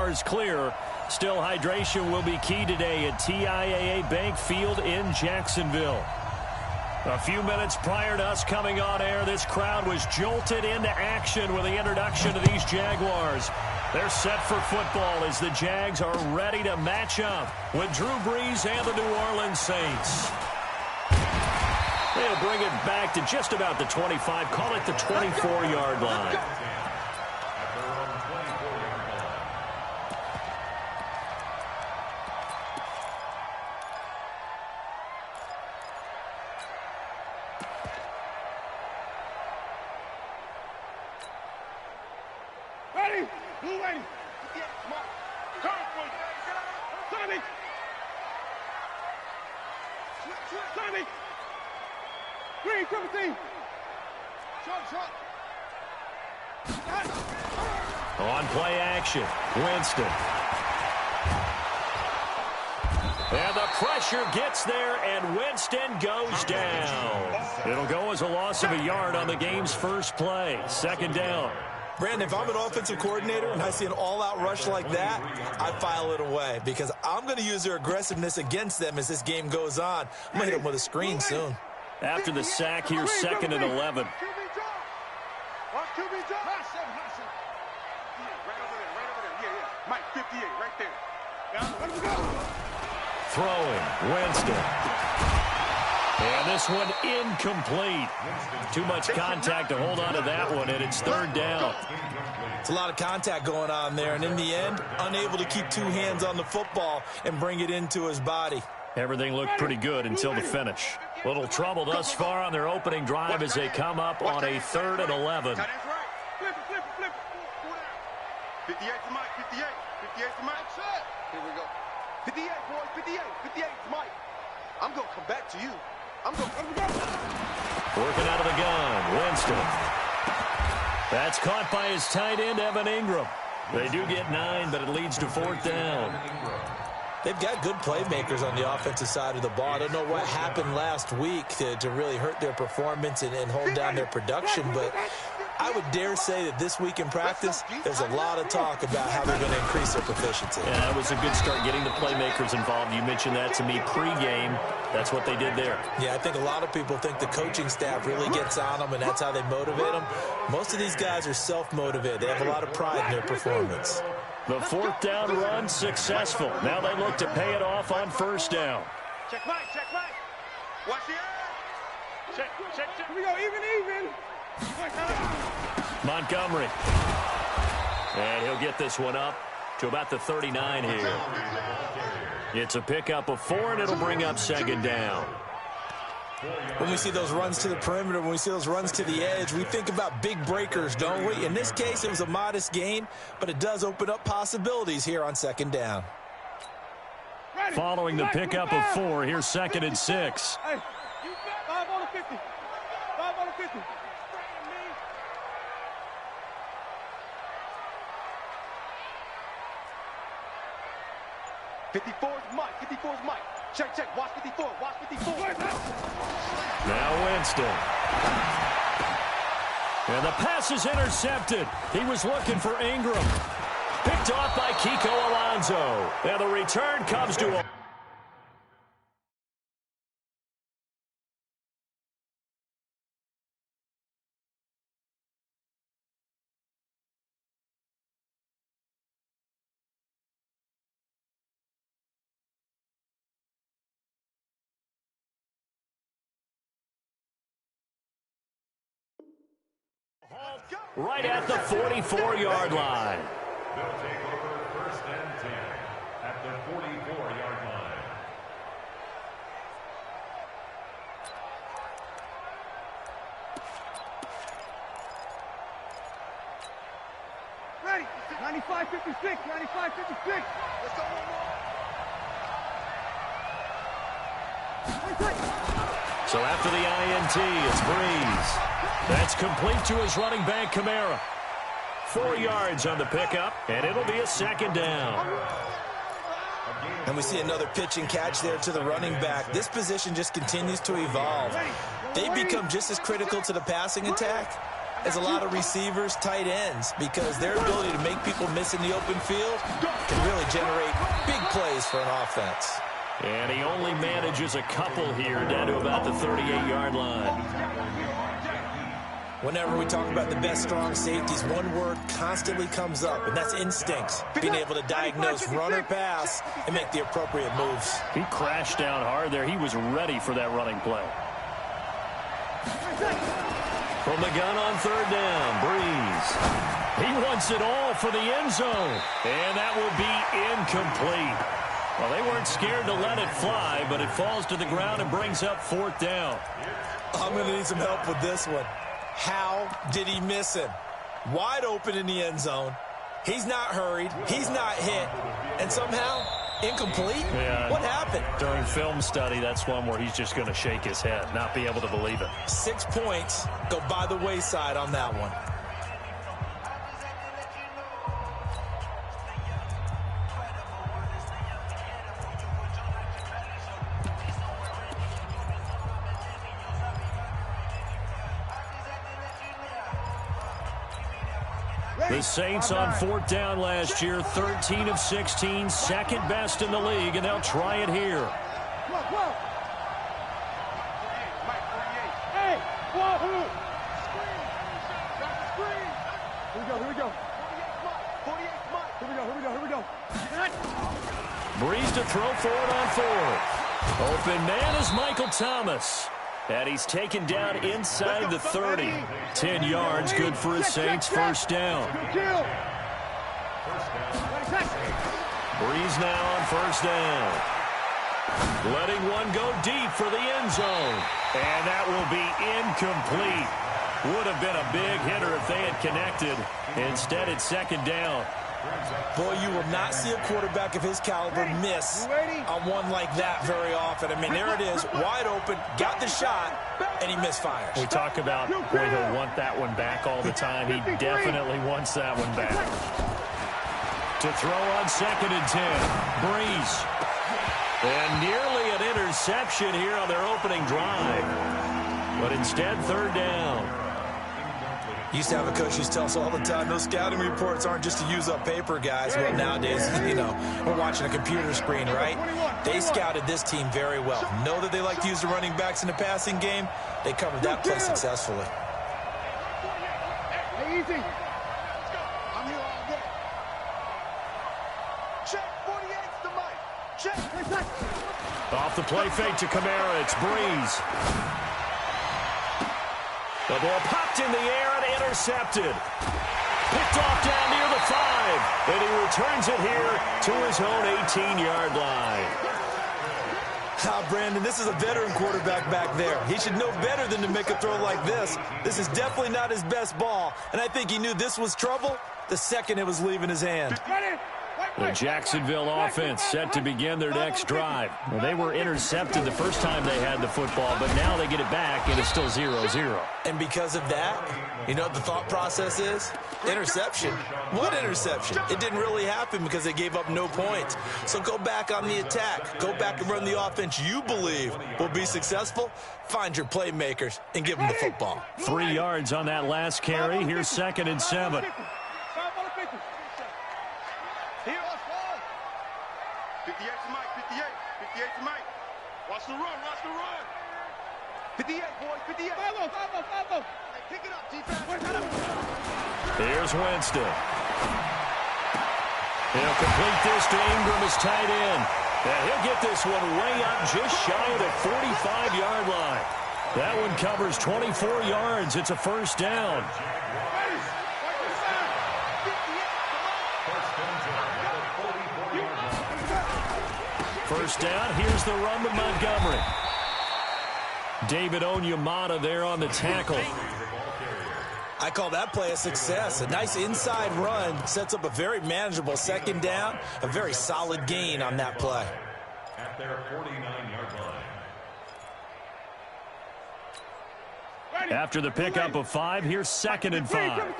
Jaguars clear. Still, hydration will be key today at TIAA Bank Field in Jacksonville. A few minutes prior to us coming on air, this crowd was jolted into action with the introduction of these Jaguars. They're set for football as the Jags are ready to match up with Drew Brees and the New Orleans Saints. They'll bring it back to just about the 25, call it the 24-yard line. On play action, Winston. And the pressure gets there, and Winston goes down. It'll go as a loss of a yard on the game's first play. Second down. Brandon, if I'm an offensive coordinator and I see an all-out rush like that, I file it away because I'm going to use their aggressiveness against them as this game goes on. I'm going to hit them with a screen soon. After the sack, here's second and 11. Mike, 58, right there. Throwing, Winston. And this one incomplete. Too much contact to hold on to that one, and it's third down. It's a lot of contact going on there, and in the end, unable to keep two hands on the football and bring it into his body. Everything looked pretty good until the finish. Little trouble thus far on their opening drive as they come up on a 3rd and 11. 58 to Mike, 58. 58 to Mike. Here we go. 58, boys, 58. 58 to Mike. I'm going to come back to you. Working out of the gun, Winston. That's caught by his tight end, Evan Ingram. They do get 9, but it leads to 4th down. They've got good playmakers on the offensive side of the ball. I don't know what happened last week to really hurt their performance and hold down their production, but I would dare say that this week in practice, there's a lot of talk about how they're going to increase their proficiency. Yeah, that was a good start getting the playmakers involved. You mentioned that to me pregame. That's what they did there. Yeah, I think a lot of people think the coaching staff really gets on them, and that's how they motivate them. Most of these guys are self-motivated. They have a lot of pride in their performance. The 4th down run successful. Now they look to pay it off on 1st down. Check Mike, check Mike. Watch the eye. Check. Here we go, even. Montgomery. And he'll get this one up to about the 39 here. It's a pickup of 4, and it'll bring up 2nd down. When we see those runs to the perimeter, when we see those runs to the edge, we think about big breakers, don't we? In this case, it was a modest gain, but it does open up possibilities here on 2nd down. Following the pickup of 4, here's 2nd and 6. Hey, 5 on the 50. 5 on the 50. 54 is Mike. 54 is Mike. Check. Watch 54. Watch 54. Now Winston. And the pass is intercepted. He was looking for Ingram. Picked off by Kiko Alonso. And the return comes to a... right at the 44-yard line. They'll take over 1st and 10 at the 44-yard line. Ready. 95-56. 95-56. Let's go one more. So after the INT, it's Brees. That's complete to his running back, Kamara. 4 yards on the pickup, and it'll be a 2nd down. And we see another pitch and catch there to the running back. This position just continues to evolve. They become just as critical to the passing attack is a lot of receivers, tight ends, because their ability to make people miss in the open field can really generate big plays for an offense. And he only manages a couple here, down to about the 38-yard line. Whenever we talk about the best strong safeties, one word constantly comes up, and that's instincts. Being able to diagnose run or pass and make the appropriate moves. He crashed down hard there. He was ready for that running play. From the gun on third down, Breeze. He wants it all for the end zone. And that will be incomplete. Well, they weren't scared to let it fly, but it falls to the ground and brings up fourth down. I'm going to need some help with this one. How did he miss him? Wide open in the end zone. He's not hurried. He's not hit. And somehow, incomplete? Yeah, what happened? During film study, that's one where he's just going to shake his head, not be able to believe it. 6 points go by the wayside on that one. The Saints on fourth down last year, 13 of 16, second best in the league, and they'll try it here. Hey, wahoo! Here we go. 48 Here we go. Breeze to throw forward on fourth. Open man is Michael Thomas. And he's taken down inside the 30. 10 yards, good for his Saints, first down. Breeze now on first down. Letting one go deep for the end zone. And that will be incomplete. Would have been a big hitter if they had connected. Instead, it's second down. Boy, you will not see a quarterback of his caliber miss on one like that very often. I mean, there it is, wide open, got the shot, and he misfires. We talk about, boy, he'll want that one back all the time. He definitely wants that one back. To throw on second and 10, Breeze. And nearly an interception here on their opening drive. But instead, third down. Used to have a coach who tells us all the time, those scouting reports aren't just to use up paper, guys. Well, nowadays, you know, we're watching a computer screen, right? They scouted this team very well. Know that they like to use the running backs in the passing game. They covered that play successfully. Hey, easy. I'm here all day. Check 48's the mic. Check. Off the play fake to Kamara, it's Breeze. The ball popped in the air and intercepted. Picked off down near the 5. And he returns it here to his own 18-yard line. Brandon, this is a veteran quarterback back there. He should know better than to make a throw like this. This is definitely not his best ball. And I think he knew this was trouble the second it was leaving his hand. The Jacksonville offense set to begin their next drive. Well, they were intercepted the first time they had the football, but now they get it back, and it's still 0-0. And because of that, you know what the thought process is? Interception. What interception? It didn't really happen because they gave up no points. So go back on the attack. Go back and run the offense you believe will be successful. Find your playmakers and give them the football. 3 yards on that last carry. Here's second and 7. Here, let's go. 58 to Mike, 58. 58 to Mike. Watch the run. 58, boys, 58. Follow. Hey, pick it up, defense. Here's Winston. He'll complete this to Ingram as tight end. And he'll get this one way up just shy of the 45-yard line. That one covers 24 yards. It's a first down. First down, here's the run to Montgomery. David Onyemata there on the tackle. I call that play a success. A nice inside run sets up a very manageable second down, a very solid gain on that play. At their 49-yard line. After the pickup of 5, here's second and 5.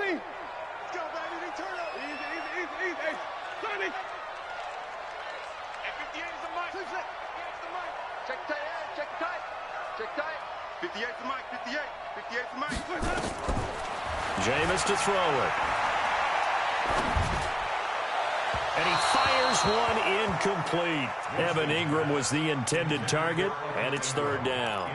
Check tight. 58 to Mike, 58. 58 to Mike. Jameis to throw it. And he fires one incomplete. Evan Ingram was the intended target, and it's third down.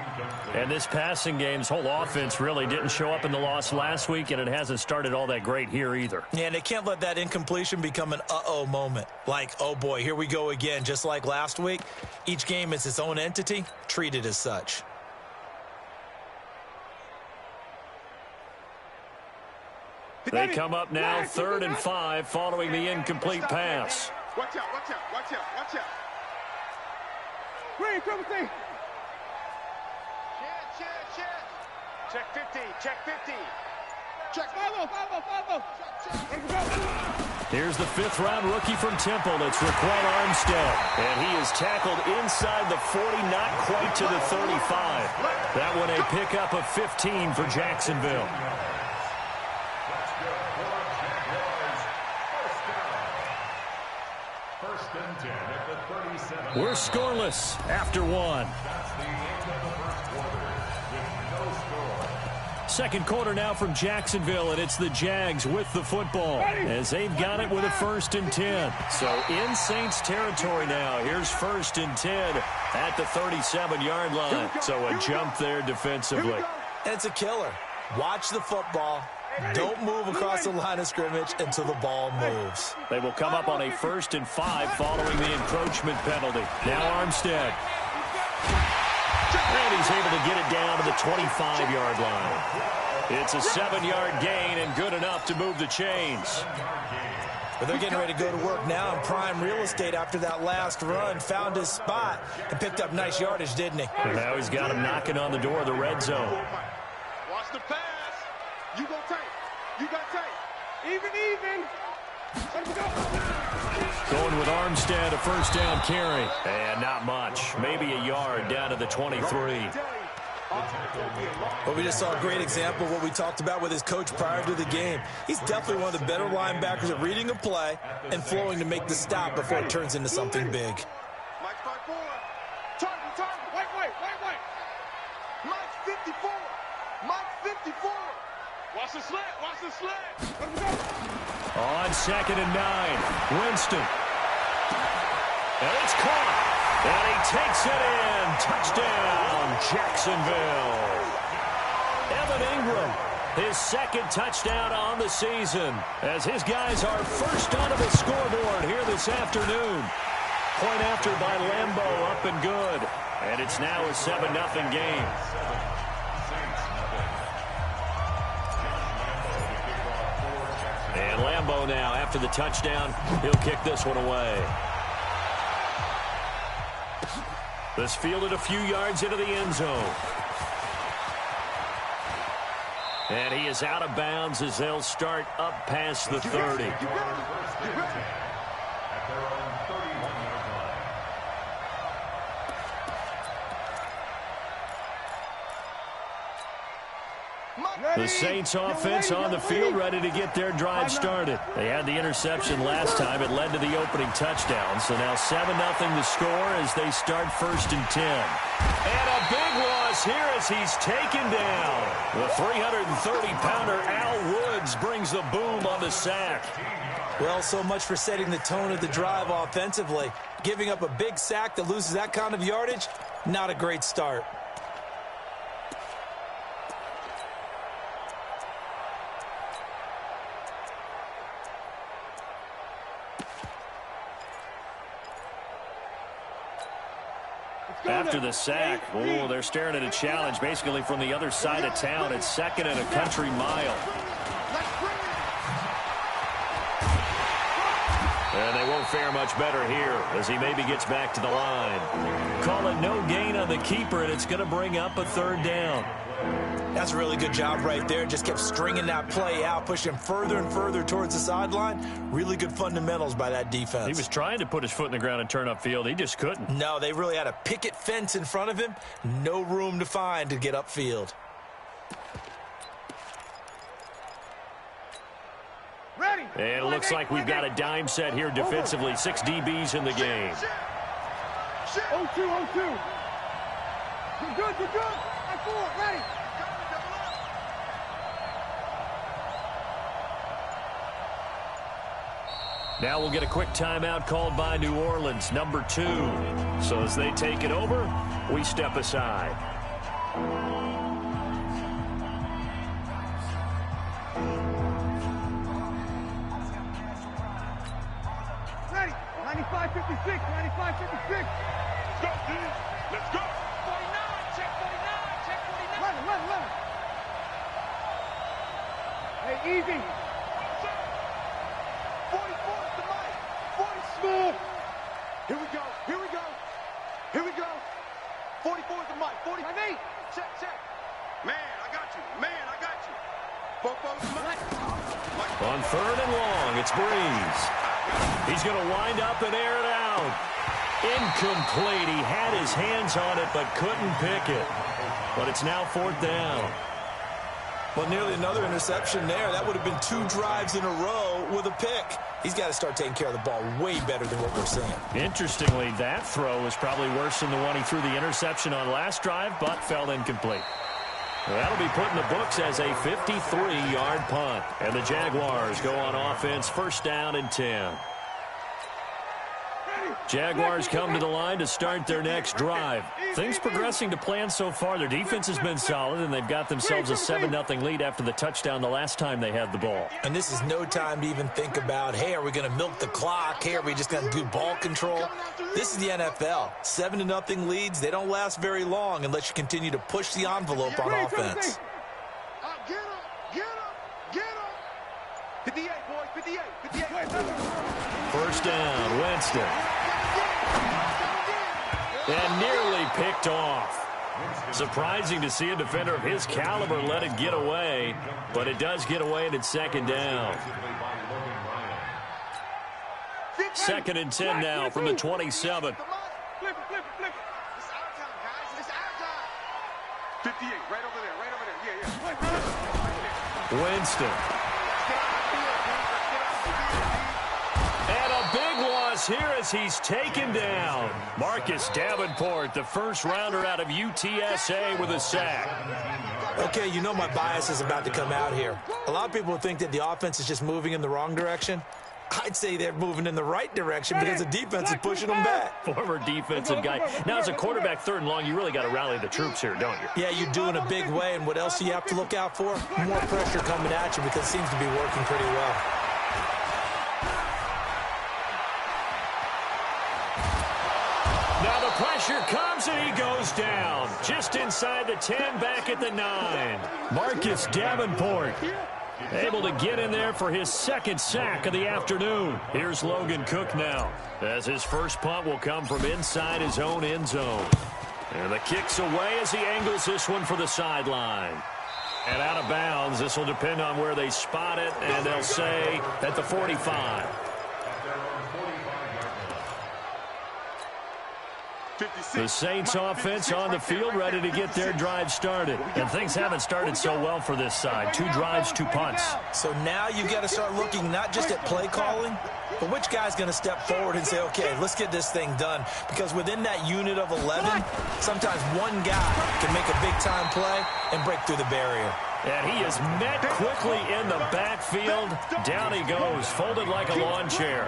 And this passing game's whole offense really didn't show up in the loss last week, and it hasn't started all that great here either. Yeah, and they can't let that incompletion become an uh-oh moment. Like, oh boy, here we go again, just like last week. Each game is its own entity, treated as such. They come up now 3rd and 5 following the incomplete pass. Watch out, watch out, watch out, watch out. Green, come see. Check 50, check 50. Check, follow. Here's the 5th-round rookie from Temple. It's Raquel Armstead. And he is tackled inside the 40, not quite to the 35. That one a pickup of 15 for Jacksonville. We're scoreless after one. Second quarter now from Jacksonville, and it's the Jags with the football as they've got it with a 1st and 10. So in Saints territory now. Here's 1st and 10 at the 37-yard line. So a jump there defensively. And it's a killer. Watch the football. Don't move across the line of scrimmage until the ball moves. They will come up on a 1st and 5 following the encroachment penalty. Now Armstead. And he's able to get it down to the 25-yard line. It's a 7-yard gain and good enough to move the chains. But they're getting ready to go to work now in prime real estate after that last run. Found his spot and picked up nice yardage, didn't he? And now he's got him knocking on the door of the red zone. Watch the pass. You go tight. You got tight. Even. Let's go. Going with Armstead, a 1st down carry. And not much. Maybe a yard down to the 23. Well, we just saw a great example of what we talked about with his coach prior to the game. He's definitely one of the better linebackers at reading a play and flowing to make the stop before it turns into something big. Mike 5-4. Target. White. Mike 54. Mike 54. Watch the slant. On 2nd and 9, Winston. And it's caught. And he takes it in. Touchdown, Jacksonville. Evan Ingram, his 2nd touchdown on the season, as his guys are first onto the scoreboard here this afternoon. Point after by Lambeau, up and good. And it's now a 7-0 game. And Lambeau now, after the touchdown, he'll kick this one away. This fielded a few yards into the end zone. And he is out of bounds as they'll start up past the 30. The Saints offense on the field, ready to get their drive started. They had the interception last time. It led to the opening touchdown. So now 7-0 the score as they start 1st and 10. And a big loss here as he's taken down. The 330-pounder Al Woods brings the boom on the sack. Well, so much for setting the tone of the drive offensively. Giving up a big sack that loses that kind of yardage, not a great start. After the sack, oh, they're staring at a challenge basically from the other side of town. It's 2nd and a country mile. And they won't fare much better here as he maybe gets back to the line. Call it no gain on the keeper, and it's going to bring up a 3rd down. That's a really good job right there. Just kept stringing that play out, pushing him further and further towards the sideline. Really good fundamentals by that defense. He was trying to put his foot in the ground and turn upfield. He just couldn't. No, they really had a picket fence in front of him. No room to find to get upfield. Ready. And it looks like we've got a dime set here defensively. 6 DBs in the game. 0-2. You're good. Ready. Now we'll get a quick timeout called by New Orleans, number 2. So as they take it over, we step aside. Ready. 95-56. 95-56. Let's go, D. Let's go. 49. Check 49. Check 49. 11. Hey, easy. 44 is the mic. 40 smooth. Here we go. Here we go. Here we go. 44 is the mic. 45. Check. Man, I got you. Man, I got you. Fofo's the mic. On 3rd and long, it's Breeze. He's going to wind up and air it out. Incomplete. He had his hands on it but couldn't pick it. But it's now 4th down. Well, nearly another interception there. That would have been 2 drives in a row with a pick. He's got to start taking care of the ball way better than what we're seeing. Interestingly, that throw was probably worse than the one he threw the interception on last drive, but fell incomplete. That'll be put in the books as a 53-yard punt. And the Jaguars go on offense, 1st down and 10. Jaguars come to the line to start their next drive. Things progressing to plan so far. Their defense has been solid, and they've got themselves a 7-0 lead after the touchdown the last time they had the ball. And this is no time to even think about, hey, are we going to milk the clock? Hey, are we just going to do ball control? This is the NFL. 7-0 leads, they don't last very long unless you continue to push the envelope on offense. Get him. 58, boys. 58. 1st down, Winston. And nearly picked off. Surprising to see a defender of his caliber let it get away, but it does get away and it's 2nd down. 2nd and 10 now from the 27. Flip. It's our time, guys. It's our time. 58, right over there. Yeah. Winston. And a big loss here as he's taken down. Marcus Davenport, the first-rounder out of UTSA with a sack. Okay, you know my bias is about to come out here. A lot of people think that the offense is just moving in the wrong direction. I'd say they're moving in the right direction because the defense is pushing them back. Former defensive guy. Now, as a quarterback 3rd and long, you really got to rally the troops here, don't you? Yeah, you do in a big way, and what else do you have to look out for? More pressure coming at you because it seems to be working pretty well. Now the pressure comes and he goes down. Just inside the 10, back at the 9. Marcus Davenport able to get in there for his 2nd sack of the afternoon. Here's Logan Cook now, as his first punt will come from inside his own end zone. And the kick's away as he angles this one for the sideline. And out of bounds, this will depend on where they spot it, and they'll say at the 45. 56. The Saints offense on the field ready to get their drive started. And things haven't started so well for this side. 2 drives, 2 punts. So now you've got to start looking not just at play calling, but which guy's going to step forward and say, okay, let's get this thing done. Because within that unit of 11, sometimes one guy can make a big-time play and break through the barrier. And he is met quickly in the backfield. Down he goes, folded like a lawn chair.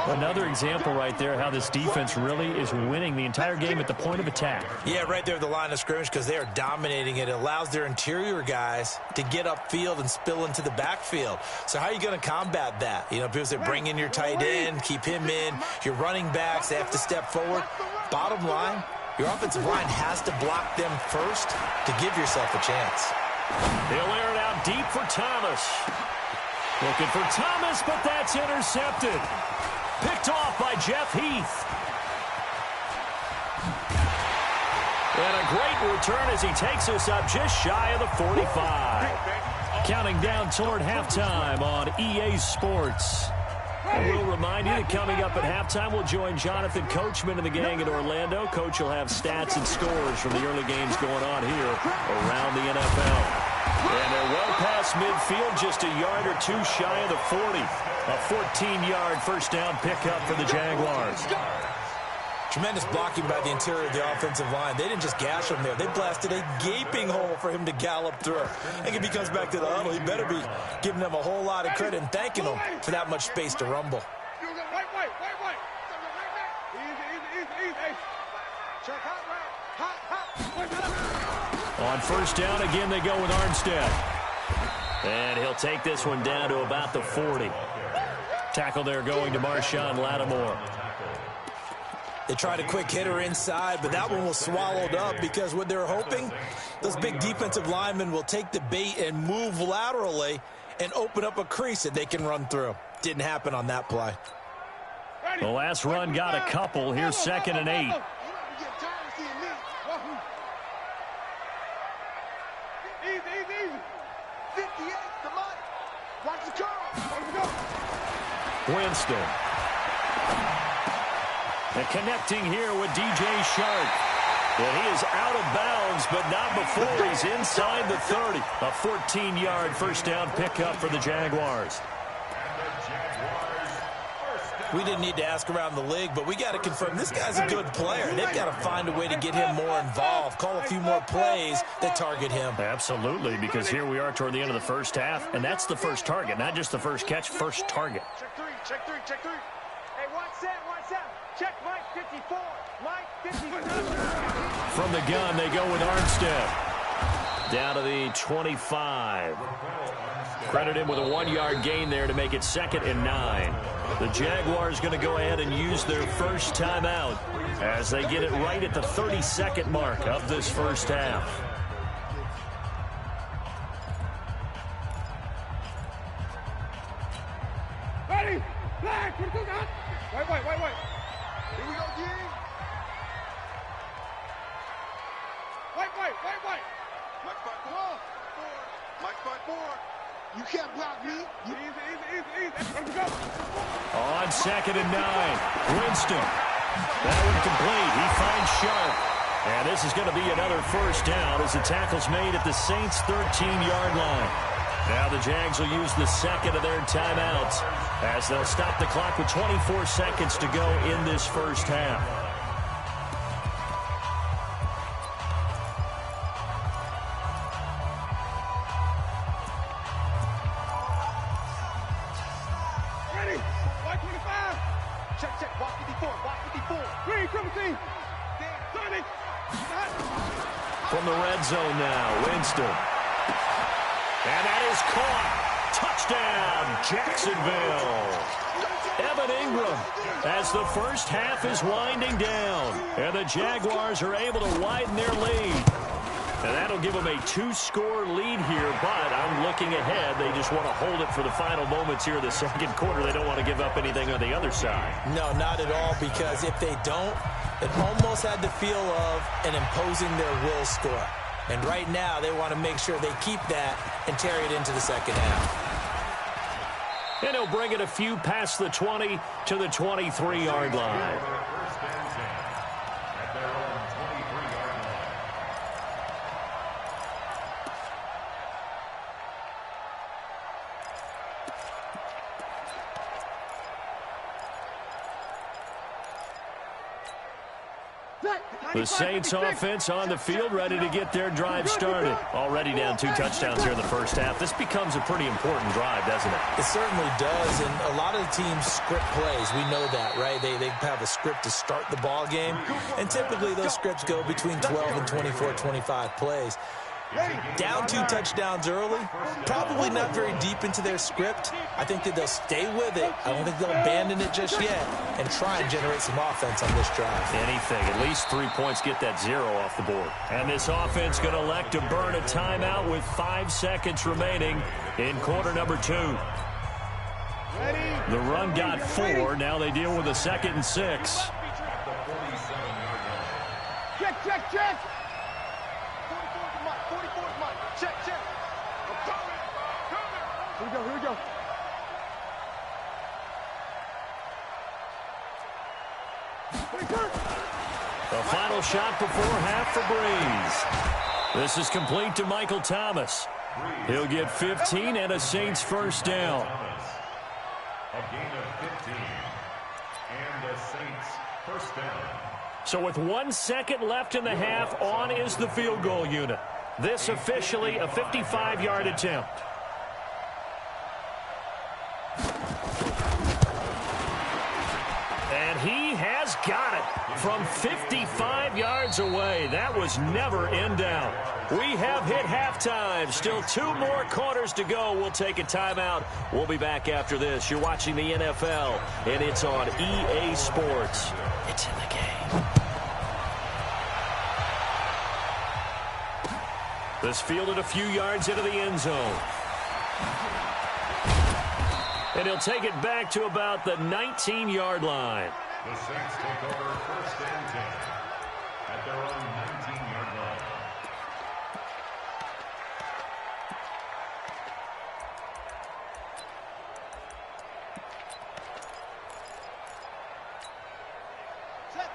Another example right there how this defense really is winning the entire game at the point of attack. Yeah, right there at the line of scrimmage because they are dominating it. It allows their interior guys to get upfield and spill into the backfield. So how are you going to combat that? You know, people say bring in your tight end, keep him in. Your running backs, they have to step forward. Bottom line, your offensive line has to block them first to give yourself a chance. He'll air it out deep for Thomas. Looking for Thomas, but that's intercepted. Picked off by Jeff Heath. And a great return as he takes us up just shy of the 45. Counting down toward halftime on EA Sports. And we'll remind you that coming up at halftime, we'll join Jonathan Coachman and the gang in Orlando. Coach will have stats and scores from the early games going on here around the NFL. And they're well past midfield, just a yard or 2 shy of the 40. A 14-yard first down pickup for the Jaguars. Tremendous blocking by the interior of the offensive line. They didn't just gash him there. They blasted a gaping hole for him to gallop through. I think if he comes back to the huddle, he better be giving them a whole lot of credit and thanking them for that much space to rumble. On first down, again, they go with Armstead. And he'll take this one down to about the 40. Tackle there going to Marshawn Lattimore. They tried a quick hitter inside, but that one was swallowed up because what they're hoping, those big defensive linemen will take the bait and move laterally and open up a crease that they can run through. Didn't happen on that play. The last run got a couple. Here's 2nd and 8. Winston. And connecting here with DJ Shark. And he is out of bounds, but not before he's inside the 30. A 14-yard first down pickup for the Jaguars. We didn't need to ask around the league, but we got to confirm this guy's a good player. They've got to find a way to get him more involved, call a few more plays that target him. Absolutely, because here we are toward the end of the first half, and that's the first target, not just the first catch, first target. Check three, check three, check three. Hey, watch that. Check Mike 54. Mike 54. From the gun, they go with Armstead. Down to the 25. Credit him with a 1-yard gain there to make it 2nd and 9. The Jaguars going to go ahead and use their first timeout as they get it right at the 32nd mark of this first half. Ready? Flag. Wait. Here we go, G. Wait. Mike spot 4. Mike spot 4. You can't block me. Easy. Let's go. On 2nd and 9. Winston. That one complete. He finds Sharp. And this is going to be another first down as the tackle's made at the Saints' 13-yard line. Now the Jags will use the second of their timeouts as they'll stop the clock with 24 seconds to go in this first half. From the red zone now, Winston. And that is caught. Touchdown, Jacksonville. Evan Ingram as the first half is winding down. And the Jaguars are able to widen their lead. And that'll give them a 2-score lead here, but I'm looking ahead. They just want to hold it for the final moments here in the second quarter. They don't want to give up anything on the other side. No, not at all, because if they don't, it almost had the feel of an imposing their will score. And right now, they want to make sure they keep that and carry it into the second half. And he'll bring it a few past the 20 to the 23-yard line. The Saints offense on the field, ready to get their drive started. Already down 2 touchdowns here in the first half. This becomes a pretty important drive, doesn't it? It certainly does, and a lot of the teams script plays. We know that, right? They have a script to start the ball game, and typically those scripts go between 12 and 24, 25 plays. Down 2 touchdowns early, probably not very deep into their script. I think that they'll stay with it. I don't think they'll abandon it just yet and try and generate some offense on this drive. Anything, at least 3 points, get that 0 off the board. And this offense going to elect to burn a timeout with 5 seconds remaining in quarter number 2. The run got 4. Now they deal with a 2nd and 6. Check. 44's Mike. Check. I'm coming. Here we go. The final shot before half for Breeze. This is complete to Michael Thomas. He'll get 15 and a Saints first down. A gain of 15. And the Saints first down. So with 1 second left in the half, on is the field goal unit. This officially a 55-yard attempt. And he has got it from 55 yards away. That was never in doubt. We have hit halftime. Still 2 more quarters to go. We'll take a timeout. We'll be back after this. You're watching the NFL, and it's on EA Sports. It's in the game. This fielded a few yards into the end zone. And he'll take it back to about the 19-yard line. The Saints take over 1st and 10 at their own 19-yard line.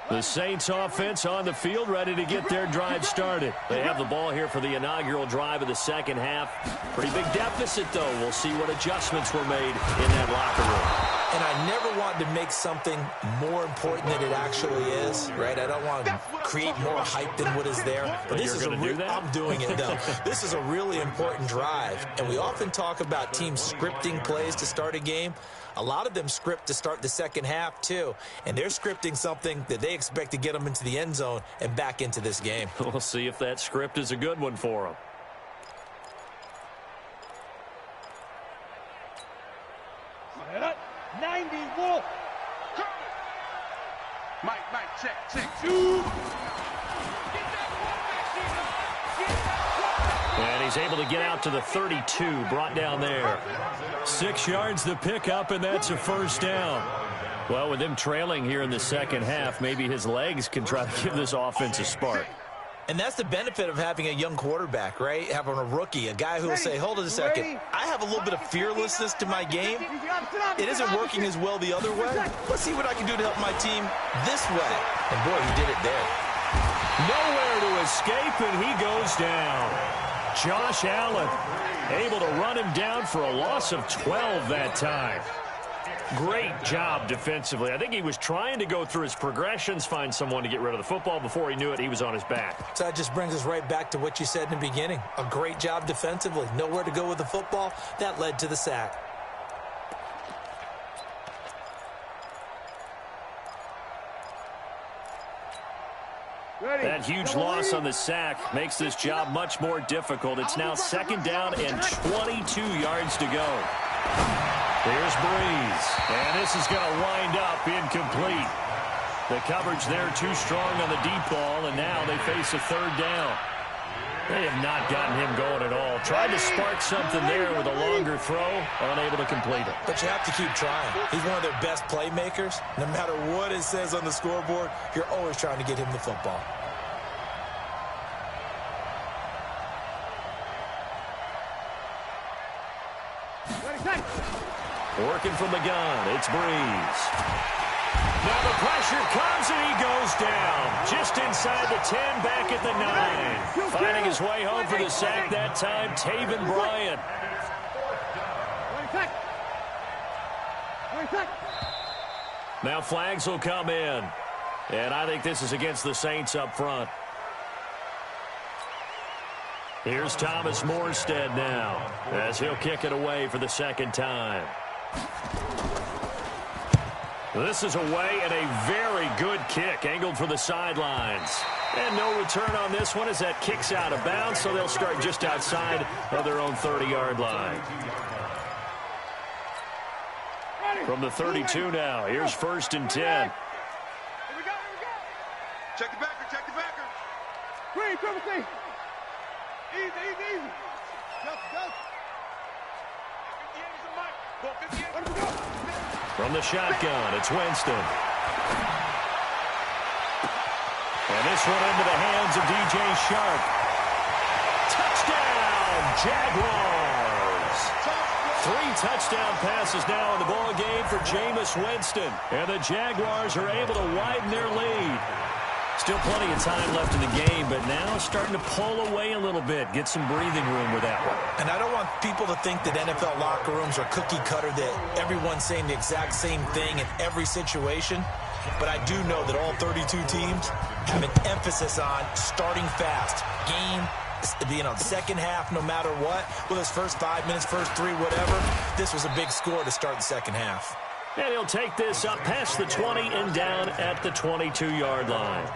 The Saints offense on the field, ready to get their drive started. They have the ball here for the inaugural drive of the second half. Pretty big deficit, though. We'll see what adjustments were made in that locker room. And I never want to make something more important than it actually is, right? I don't want to create more hype than what is there. But this is I'm doing it, though. This is a really important drive. And we often talk about teams scripting plays to start a game. A lot of them script to start the second half, too. And they're scripting something that they expect to get them into the end zone and back into this game. We'll see if that script is a good one for them. Set up. 90, Wolf. Mike, check. And he's able to get out to the 32, brought down there. 6 yards the pickup, and that's a first down. Well, with them trailing here in the second half, maybe his legs can try to give this offense a spark. And that's the benefit of having a young quarterback, right? Having a rookie, a guy who will say, hold on a second, I have a little bit of fearlessness to my game. It isn't working as well the other way. Let's see what I can do to help my team this way. And, boy, he did it there. Nowhere to escape, and he goes down. Josh Allen able to run him down for a loss of 12 that time. Great job defensively. I think he was trying to go through his progressions, find someone to get rid of the football. Before he knew it, he was on his back. So that just brings us right back to what you said in the beginning. A great job defensively. Nowhere to go with the football. That led to the sack. That huge loss on the sack makes this job much more difficult. It's now 2nd down and 22 yards to go. Here's Breeze, and this is going to wind up incomplete. The coverage there too strong on the deep ball, and now they face a 3rd down. They have not gotten him going at all. Tried to spark something there with a longer throw, unable to complete it. But you have to keep trying. He's one of their best playmakers. No matter what it says on the scoreboard, you're always trying to get him the football. Working from the gun, it's Breeze. Now the pressure comes and he goes down. Just inside the 10, back at the 9. Finding his way home for the sack that time, Taven Bryan. Now flags will come in. And I think this is against the Saints up front. Here's Thomas Morstead now, as he'll kick it away for the 2nd time. This is away and a very good kick, angled for the sidelines. And no return on this one as that kicks out of bounds, so they'll start just outside of their own 30-yard line. From the 32 now, here's 1st and 10. Here we go. Check the backer. Green, triple C. Easy. Go. 58 is a mic. Go 58. Let him go. From the shotgun, it's Winston. And this one into the hands of DJ Sharp. Touchdown, Jaguars. 3 touchdown passes now in the ball game for Jameis Winston. And the Jaguars are able to widen their lead. Still plenty of time left in the game, but now starting to pull away a little bit. Get some breathing room with that one. And I don't want people to think that NFL locker rooms are cookie cutter, that everyone's saying the exact same thing in every situation. but I do know that all 32 teams have an emphasis on starting fast. Second half, no matter what, whether it's first 5 minutes, first 3, whatever, this was a big score to start the second half. And he'll take this up past the 20 and down at the 22-yard line.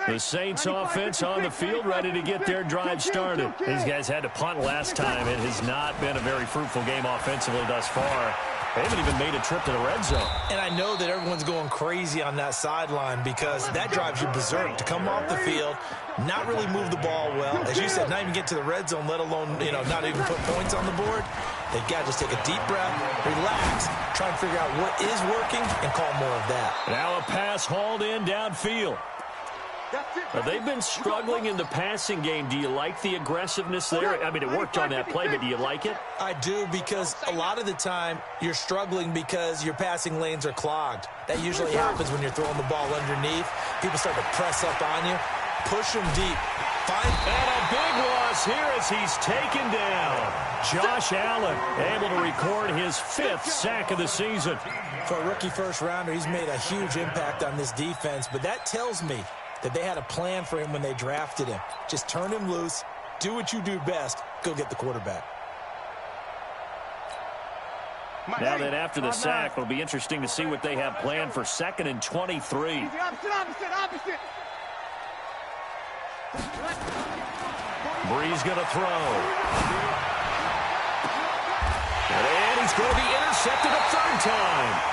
The Saints offense on the field, ready to get their drive started. These guys had to punt last time. It has not been a very fruitful game offensively thus far. They haven't even made a trip to the red zone. And I know that everyone's going crazy on that sideline because that drives you berserk to come off the field, not really move the ball well. As you said, not even get to the red zone, let alone, not even put points on the board. They've got to just take a deep breath, relax, try and figure out what is working, and call more of that. Now a pass hauled in downfield. They've been struggling in the passing game. Do you like the aggressiveness there? I mean, it worked on that play, but do you like it? I do, because a lot of the time you're struggling because your passing lanes are clogged. That usually happens when you're throwing the ball underneath. People start to press up on you. Push them deep. And a big loss here as he's taken down. Josh Allen able to record his 5th sack of the season. For a rookie first-rounder, he's made a huge impact on this defense, but that tells me that they had a plan for him when they drafted him. Just turn him loose, do what you do best, go get the quarterback. Now that after the sack, it'll be interesting to see what they have planned for 2nd and 23. Opposite. Breeze going to throw. And he's going to be intercepted a 3rd time.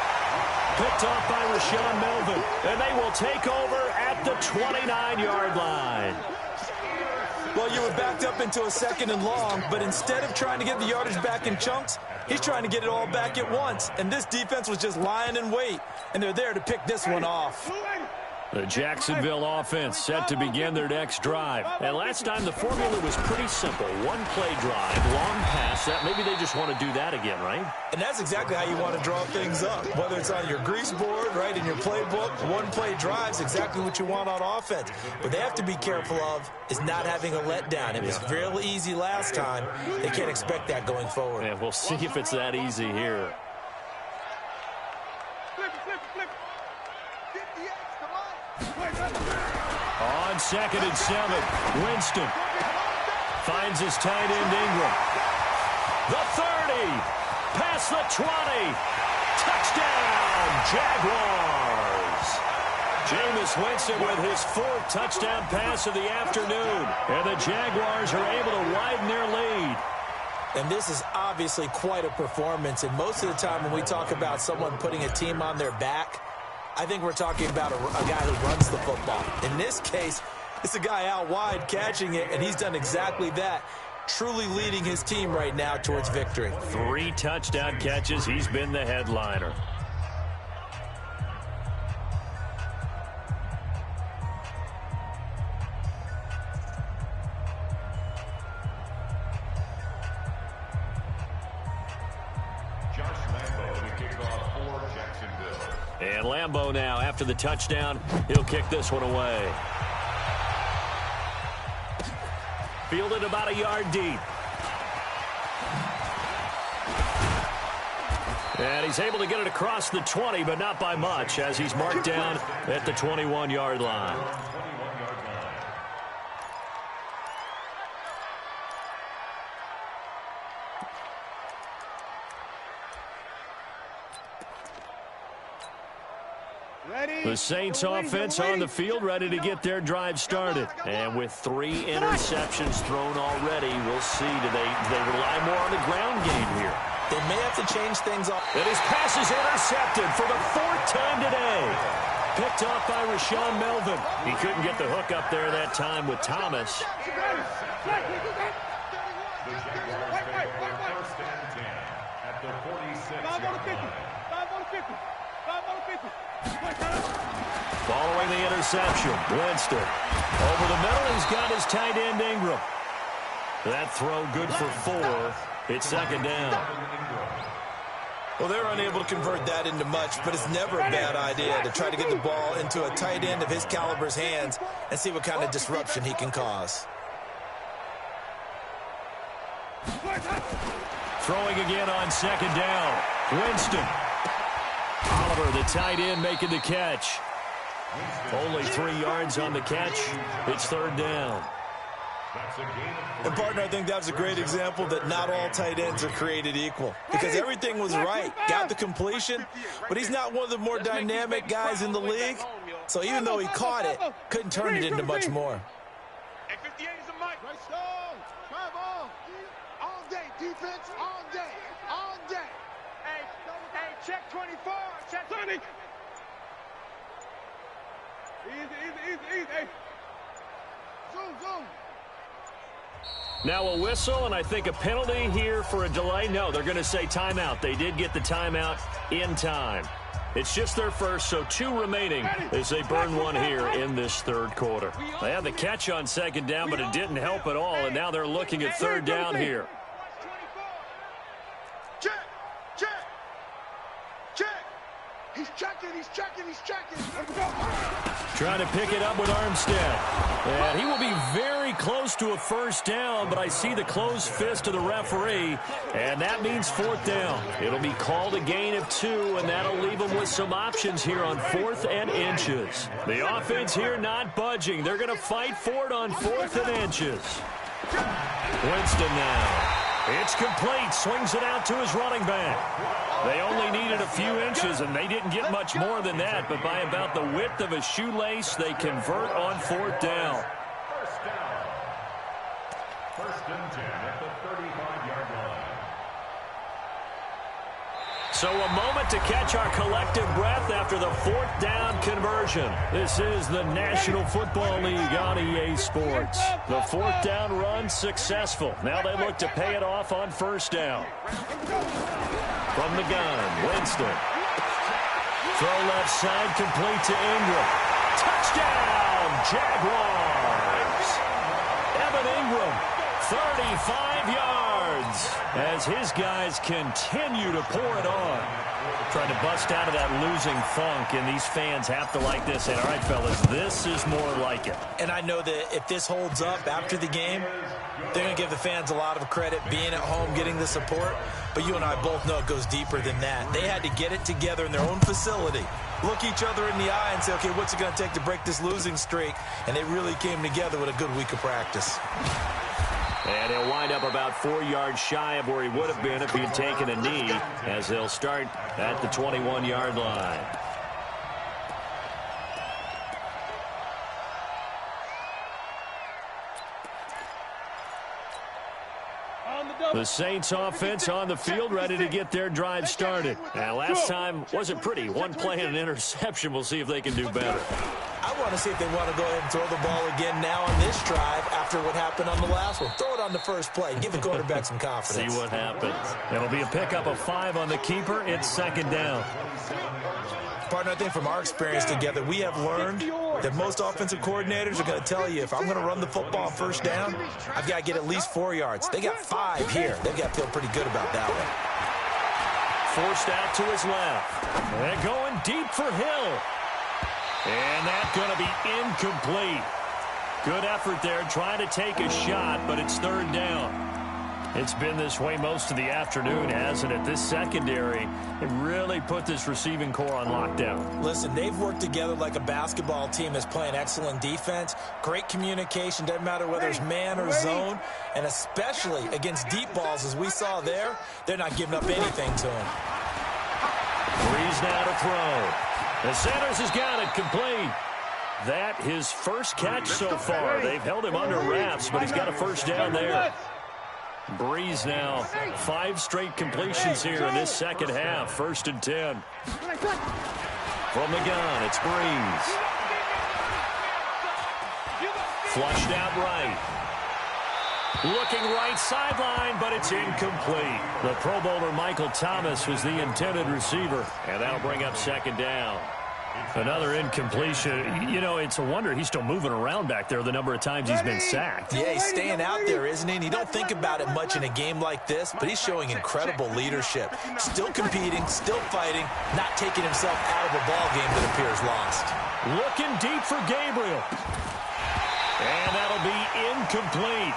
Picked off by Rashawn Melvin. And they will take over at the 29-yard line. Well, you were backed up into a 2nd and long, but instead of trying to get the yardage back in chunks, he's trying to get it all back at once. And this defense was just lying in wait, and they're there to pick this one off. The Jacksonville offense set to begin their next drive. And last time the formula was pretty simple. One play drive, long pass. Maybe they just want to do that again, right? And that's exactly how you want to draw things up. Whether it's on your grease board, right, in your playbook, one play drives exactly what you want on offense. What they have to be careful of is not having a letdown. It was real easy last time. They can't expect that going forward. And we'll see if it's that easy here. On 2nd and 7, Winston finds his tight end Ingram. The 30, past the 20, touchdown, Jaguars. Jameis Winston with his 4th touchdown pass of the afternoon. And the Jaguars are able to widen their lead. And this is obviously quite a performance. And most of the time when we talk about someone putting a team on their back, I think we're talking about a guy who runs the football. In this case, it's a guy out wide catching it, and he's done exactly that, truly leading his team right now towards victory. 3 touchdown catches. He's been the headliner. And Lambeau now, after the touchdown, he'll kick this one away. Fielded about a yard deep. And he's able to get it across the 20, but not by much, as he's marked down at the 21-yard line. The Saints offense on the field, ready to get their drive started. And with 3 interceptions thrown already, we'll see. Do they rely more on the ground game here? They may have to change things up. And his pass is intercepted for the 4th time today. Picked off by Rashawn Melvin. He couldn't get the hook up there that time with Thomas. Following the interception, Winston. Over the middle, he's got his tight end Ingram. That throw good for 4. It's second down. Well, they're unable to convert that into much, but it's never a bad idea to try to get the ball into a tight end of his caliber's hands and see what kind of disruption he can cause. Throwing again on second down. Winston. Oliver, the tight end, making the catch. Only 3 yards on the catch. It's third down. And, partner, I think that was a great example that not all tight ends are created equal, because everything was right. Got the completion, but he's not one of the more dynamic guys in the league. So even though he caught it, couldn't turn it into much more. Hey, 58 is a mic. Right stone. Travel. All day. Defense all day. All day. Hey, check 24. Check 20. Easy. Hey. Zoom. Now a whistle, and I think a penalty here for a delay. No, they're going to say timeout. They did get the timeout in time. It's just their first, so 2 remaining as they burn one here in this third quarter. They had the catch on second down, but it didn't help at all, and now they're looking at third down here. Check. He's checking. Trying to pick it up with Armstead. And he will be very close to a first down, but I see the closed fist of the referee, and that means fourth down. It'll be called a gain of 2, and that'll leave them with some options here on 4th and inches. The offense here not budging. They're going to fight for it on 4th and inches. Winston now. It's complete. Swings it out to his running back. They only needed a few inches, and they didn't get much more than that. But by about the width of a shoelace, they convert on 4th down. First and 10 at the 35-yard line. So a moment to catch our collective breath after the 4th down conversion. This is the National Football League on EA Sports. The 4th down run successful. Now they look to pay it off on first down. From the gun, Winston. Throw left side, complete to Ingram. Touchdown, Jaguars. Evan Ingram, 35 yards, as his guys continue to pour it on. Trying to bust out of that losing funk, and these fans have to like this. And all right, fellas, this is more like it. And I know that if this holds up after the game, they're going to give the fans a lot of credit being at home, getting the support. But you and I both know it goes deeper than that. They had to get it together in their own facility, look each other in the eye and say, okay, what's it going to take to break this losing streak? And they really came together with a good week of practice. And he'll wind up about 4 yards shy of where he would have been if he had taken a knee, as they'll start at the 21-yard line. The Saints offense on the field, ready to get their drive started. And last time wasn't pretty. One play and an interception. We'll see if they can do better. I want to see if they want to go ahead and throw the ball again now on this drive after what happened on the last one. Throw it on the first play. Give the quarterback some confidence. See what happens. It'll be a pickup of 5 on the keeper. It's second down. Partner, I think from our experience together, we have learned that most offensive coordinators are going to tell you, if I'm going to run the football on first down, I've got to get at least 4 yards. They got 5 here. They've got to feel pretty good about that one. Forced out to his left. And going deep for Hill. And that's going to be incomplete. Good effort there, trying to take a shot, but it's third down. It's been this way most of the afternoon, hasn't it? This secondary, it really put this receiving core on lockdown. Listen, they've worked together like a basketball team that's playing excellent defense. Great communication, doesn't matter whether it's man or zone. And especially against deep balls, as we saw there, they're not giving up anything to him. Breeze now to throw. The Sanders has got it complete. That his first catch so far. They've held him under wraps, but he's got a first down there. Breeze now, 5 straight completions here in this second half. 1st and 10. From the gun, it's Breeze. Flushed out right. Looking right sideline, but it's incomplete. The Pro Bowler Michael Thomas was the intended receiver, and that'll bring up second down. Another incompletion. You know, it's a wonder he's still moving around back there the number of times he's been sacked. Yeah, he's staying out there, isn't he? And you don't think about it much in a game like this, but he's showing incredible leadership. Still competing, still fighting, not taking himself out of a ball game that appears lost. Looking deep for Gabriel. And that'll be incomplete.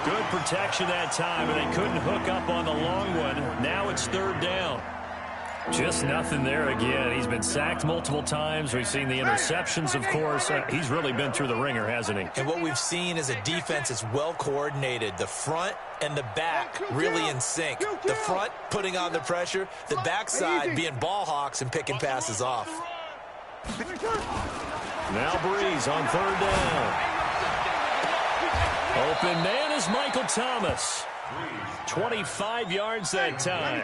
Good protection that time, and they couldn't hook up on the long one. Now it's third down. Just nothing there again. He's been sacked multiple times. We've seen the interceptions, of course. He's really been through the ringer, hasn't he? And what we've seen is a defense that's well coordinated. The front and the back really in sync. The front putting on the pressure, the backside being ball hawks and picking passes off. Now Breeze on third down. Open man is Michael Thomas. 25 yards that time.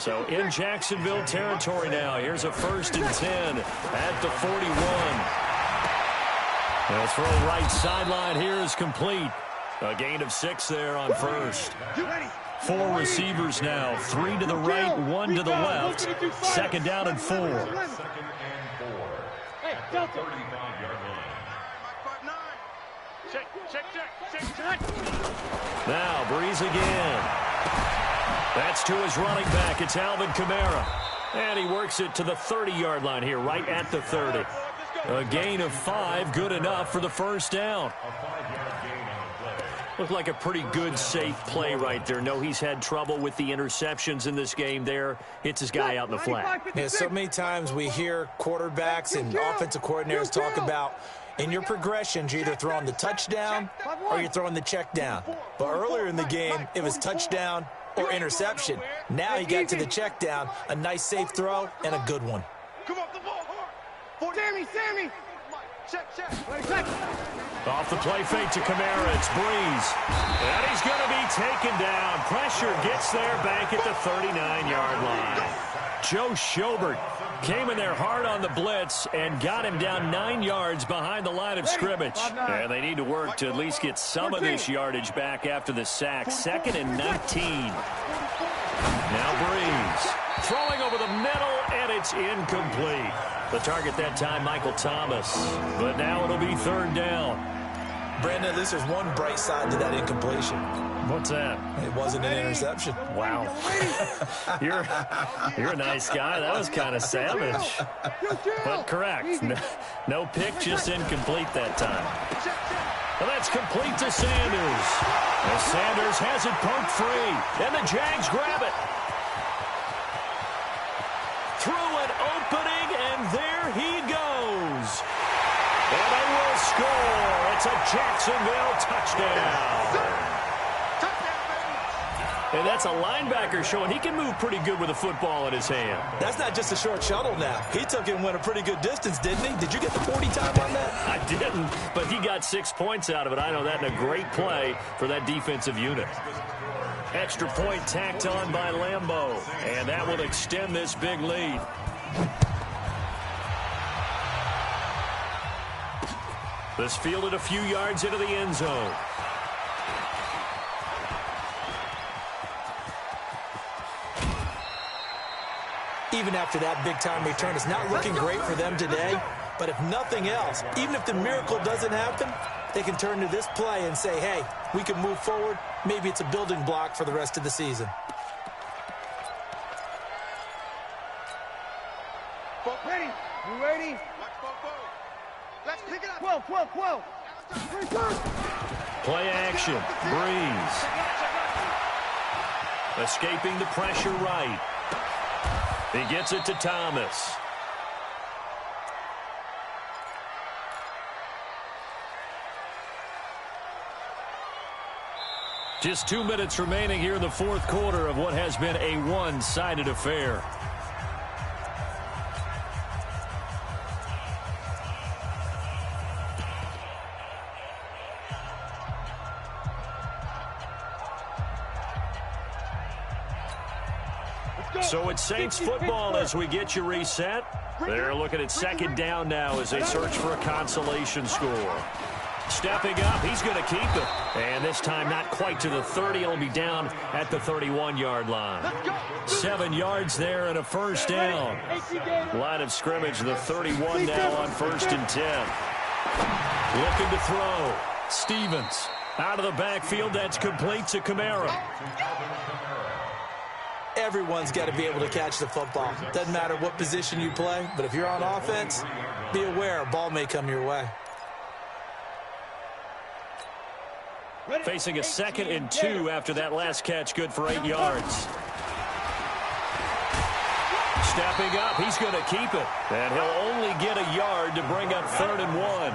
So in Jacksonville territory now. Here's a 1st and 10 at the 41. The throw right sideline here is complete. A gain of 6 there on first. 4 receivers now. 3 to the right, 1 to the left. 2nd down and 4. 2nd and 4. At the 35-yard line. Now Breeze again. That's to his running back. It's Alvin Kamara. And he works it to the 30-yard line here, right at the 30. A gain of 5, good enough for the first down. A 5-yard gain on the play. Looked like a pretty good, safe play right there. No, he's had trouble with the interceptions in this game there. Hits his guy out in the flat. Yeah, so many times we hear quarterbacks and offensive coordinators talk about in your progressions, you're either throwing the touchdown or you're throwing the check down. But earlier in the game, it was touchdown or interception. Now he got to the check down, a nice safe throw, and a good one. Come on, the ball hard. Sammy. Check. Off the play fake to Kamara, it's Breeze. And he's going to be taken down. Pressure gets there back at the 39-yard line. Joe Schobert came in there hard on the blitz and got him down 9 yards behind the line of scrimmage. And they need to work to at least get some of this yardage back after the sack. 2nd and 19. Now Breeze throwing over the middle, and it's incomplete. The target that time, Michael Thomas. But now it'll be 3rd down. Brandon, at least there's one bright side to that incompletion. What's that? It wasn't an interception. Wow. You're a nice guy. That was kind of savage. But correct. No pick, just incomplete that time. Well, that's complete to Sanders. As Sanders has it poked free. And the Jags grab it. Through an opening, and there he goes. And they will score. It's a Jacksonville touchdown. And that's a linebacker showing he can move pretty good with a football in his hand. That's not just a short shuttle now. He took it and went a pretty good distance, didn't he? Did you get the 40 time on that? I didn't, but he got 6 points out of it. I know that in a great play for that defensive unit. Extra point tacked on by Lambeau, and that will extend this big lead. This fielded a few yards into the end zone. Even after that big-time return, it's not looking great for them today. But if nothing else, even if the miracle doesn't happen, they can turn to this play and say, hey, we can move forward. Maybe it's a building block for the rest of the season. Ready? You ready? Let's pick it up. 12. Play action. Breeze. Escaping the pressure right. He gets it to Thomas. Just 2 minutes remaining here in the fourth quarter of what has been a one-sided affair. So it's Saints football as we get you reset. They're looking at 2nd down now as they search for a consolation score. Stepping up, he's going to keep it. And this time not quite to the 30. It'll be down at the 31-yard line. 7 yards there and a first down. Line of scrimmage, the 31 now on 1st and 10. Looking to throw. Stevens out of the backfield. That's complete to Kamara. Everyone's got to be able to catch the football. Doesn't matter what position you play, but if you're on offense, be aware a ball may come your way. Facing a 2nd and 2 after that last catch, good for 8 yards. Stepping up, he's going to keep it. And he'll only get a yard to bring up 3rd and 1.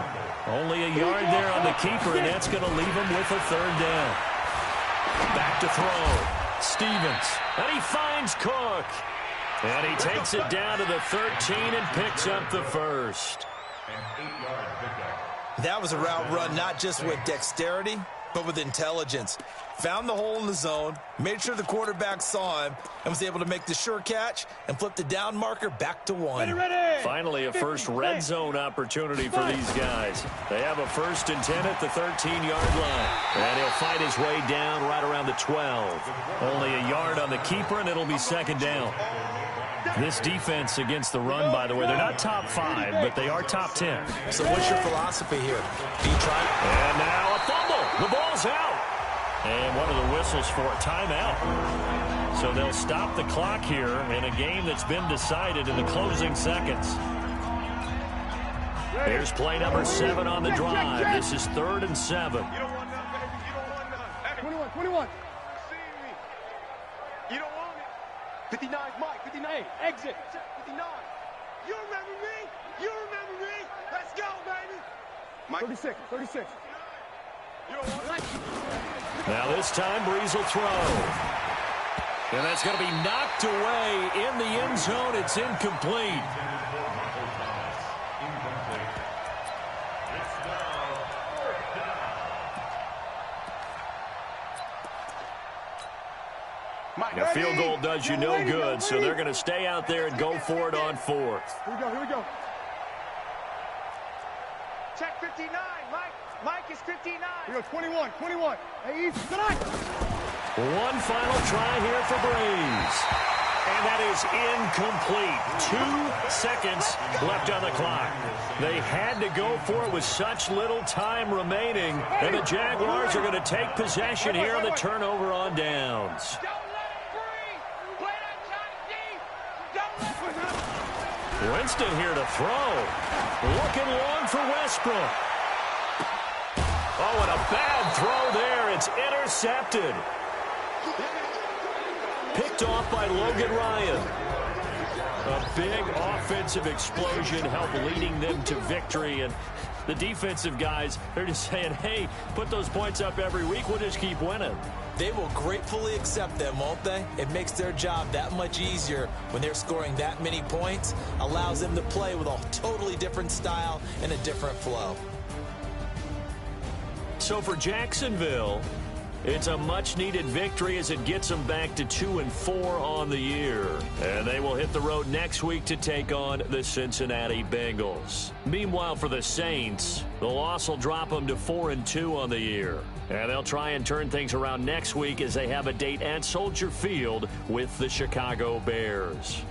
Only a yard there on the keeper, and that's going to leave him with a 3rd down. Back to throw. Stevens, and he finds Cook. And he takes it down to the 13 and picks up the first. That was a route run not just with dexterity, but with intelligence. Found the hole in the zone, made sure the quarterback saw him, and was able to make the sure catch and flip the down marker back to 1. Finally, a first red zone opportunity for these guys. They have a 1st and 10 at the 13-yard line. And he'll fight his way down right around the 12. Only a yard on the keeper, and it'll be 2nd down. This defense against the run, by the way, they're not top 5, but they are top 10. So what's your philosophy here? Do you try? And now a fumble. The ball's out. And what are the whistles for? Timeout. So they'll stop the clock here in a game that's been decided in the closing seconds. Here's play number 7 on the drive. This is 3rd and 7. You don't want none, baby. You don't want none. 21. See me. You don't want it. 59 is Mike. 59. Hey, exit. 59. You remember me? You remember me? Let's go, baby. Mike. 36. You don't want it. Now this time Breeze will throw. And that's going to be knocked away in the end zone. It's incomplete. A field goal does you no good, so they're going to stay out there and go for it on 4th. Here we go. Check 59, Mike. Mike is 59. Here we go, 21. Hey, easy. Tonight. One final try here for Breeze. And that is incomplete. 2 seconds left on the clock. They had to go for it with such little time remaining. And the Jaguars are going to take possession here on the turnover on downs. Winston here to throw. Looking long for Westbrook. Oh, and a bad throw there. It's intercepted. Picked off by Logan Ryan. A big offensive explosion helped leading them to victory. And the defensive guys, they're just saying, hey, put those points up every week. We'll just keep winning. They will gratefully accept them, won't they? It makes their job that much easier when they're scoring that many points. Allows them to play with a totally different style and a different flow. So for Jacksonville, it's a much-needed victory as it gets them back to 2-4 on the year. And they will hit the road next week to take on the Cincinnati Bengals. Meanwhile, for the Saints, the loss will drop them to 4-2 on the year. And they'll try and turn things around next week as they have a date at Soldier Field with the Chicago Bears.